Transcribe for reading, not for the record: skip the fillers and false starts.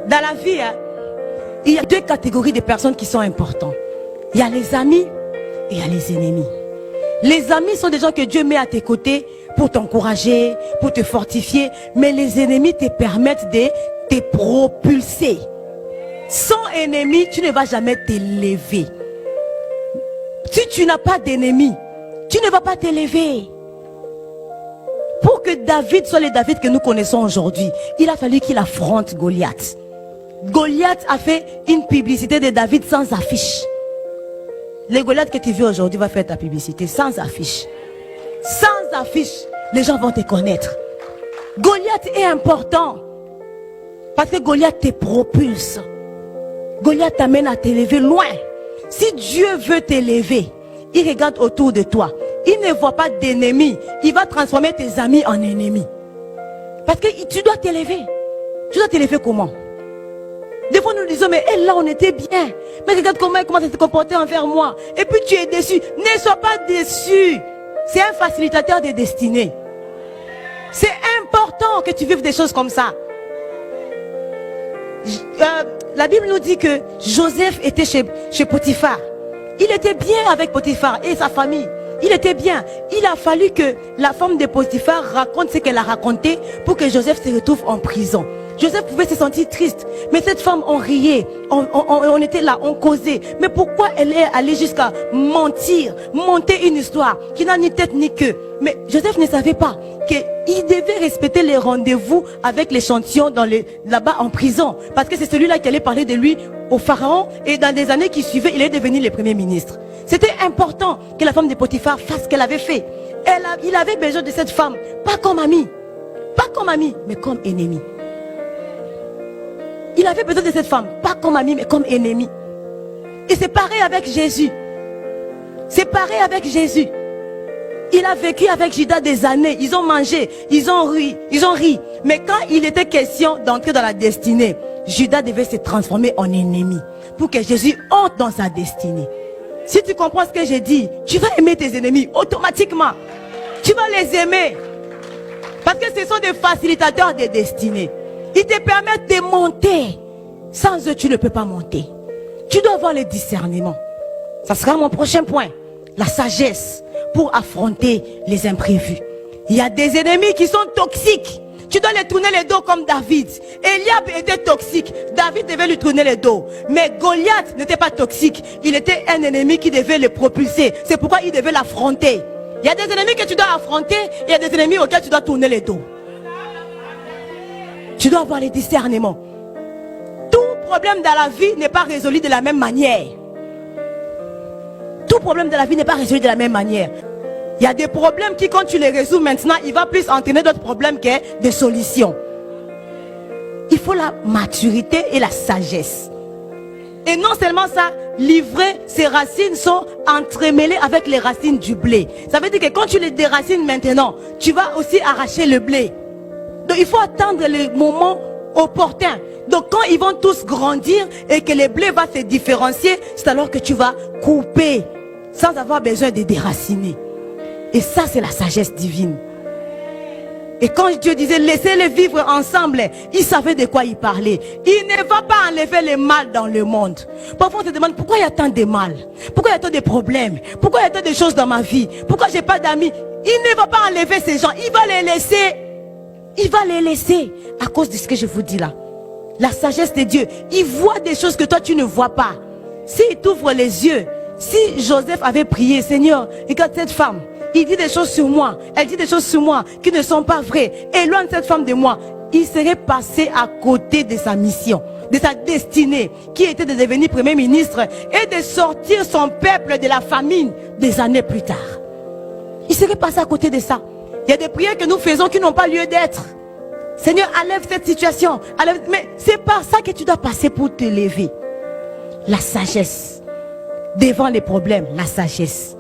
Dans la vie, il y a deux catégories de personnes qui sont importantes. Il y a les amis et il y a les ennemis. Les amis sont des gens que Dieu met à tes côtés pour t'encourager, pour te fortifier. Mais les ennemis te permettent de te propulser. Sans ennemis, tu ne vas jamais t'élever. Si tu n'as pas d'ennemis, tu ne vas pas t'élever. Pour que David soit le David que nous connaissons aujourd'hui, il a fallu qu'il affronte Goliath. Goliath a fait une publicité de David sans affiche. Les Goliath que tu veux aujourd'hui va faire ta publicité sans affiche. Sans affiche, les gens vont te connaître. Goliath est important. Parce que Goliath te propulse. Goliath t'amène à t'élever loin. Si Dieu veut t'élever, il regarde autour de toi. Il ne voit pas d'ennemis. Il va transformer tes amis en ennemis. Parce que tu dois t'élever. Tu dois t'élever comment? Des fois nous disons, mais elle là on était bien. Mais regarde comment elle commence à se comporter envers moi. Et puis tu es déçu. Ne sois pas déçu. C'est un facilitateur des destinées. C'est important que tu vives des choses comme ça. La Bible nous dit que Joseph était chez Potiphar. Il était bien avec Potiphar et sa famille. Il était bien. Il a fallu que la femme de Potiphar raconte ce qu'elle a raconté pour que Joseph se retrouve en prison. Joseph pouvait se sentir triste. Mais cette femme, on riait. On était là, on causait. Mais pourquoi elle est allée jusqu'à mentir, monter une histoire qui n'a ni tête ni queue? Mais Joseph ne savait pas qu'il devait respecter les rendez-vous avec l'échantillon là-bas en prison. Parce que c'est celui-là qui allait parler de lui au pharaon. Et dans les années qui suivaient, il est devenu le premier ministre. C'était important que la femme de Potiphar fasse ce qu'elle avait fait. Il avait besoin de cette femme, pas comme amie. Pas comme amie, mais comme ennemie. Il avait besoin de cette femme, pas comme amie, mais comme ennemie. Et c'est pareil avec Jésus. C'est pareil avec Jésus. Il a vécu avec Judas des années. Ils ont mangé, ils ont ri. Mais quand il était question d'entrer dans la destinée, Judas devait se transformer en ennemi pour que Jésus entre dans sa destinée. Si tu comprends ce que j'ai dit, tu vas aimer tes ennemis automatiquement. Tu vas les aimer. Parce que ce sont des facilitateurs des destinées. Ils te permettent de monter. Sans eux, tu ne peux pas monter. Tu dois avoir le discernement. Ça sera mon prochain point. La sagesse pour affronter les imprévus. Il y a des ennemis qui sont toxiques. Tu dois les tourner les dos comme David. Eliab était toxique. David devait lui tourner les dos. Mais Goliath n'était pas toxique. Il était un ennemi qui devait le propulser. C'est pourquoi il devait l'affronter. Il y a des ennemis que tu dois affronter. Et il y a des ennemis auxquels tu dois tourner les dos. Tu dois avoir le discernement. Tout problème dans la vie n'est pas résolu de la même manière. Tout problème de la vie n'est pas résolu de la même manière. Il y a des problèmes qui, quand tu les résous maintenant, il va plus entraîner d'autres problèmes que des solutions. Il faut la maturité et la sagesse. Et non seulement ça, l'ivraie, ses racines sont entremêlées avec les racines du blé. Ça veut dire que quand tu les déracines maintenant, tu vas aussi arracher le blé. Donc il faut attendre le moment opportun. Donc quand ils vont tous grandir et que le blé va se différencier, c'est alors que tu vas couper sans avoir besoin de déraciner. Et ça, c'est la sagesse divine. Et quand Dieu disait laissez-les vivre ensemble, il savait de quoi il parlait. Il ne va pas enlever le mal dans le monde. Parfois on se demande pourquoi il y a tant de mal, pourquoi il y a tant de problèmes, pourquoi il y a tant de choses dans ma vie, pourquoi j'ai pas d'amis. Il ne va pas enlever ces gens, il va les laisser. Il va les laisser à cause de ce que je vous dis là. La sagesse de Dieu, il voit des choses que toi tu ne vois pas. S'il t'ouvre les yeux, si Joseph avait prié, Seigneur, regarde cette femme, il dit des choses sur moi, elle dit des choses sur moi qui ne sont pas vraies, éloigne cette femme de moi, il serait passé à côté de sa mission, de sa destinée, qui était de devenir premier ministre et de sortir son peuple de la famine des années plus tard. Il serait passé à côté de ça. Il y a des prières que nous faisons qui n'ont pas lieu d'être. Seigneur, enlève cette situation. Mais c'est par ça que tu dois passer pour te lever. La sagesse. Devant les problèmes, la sagesse.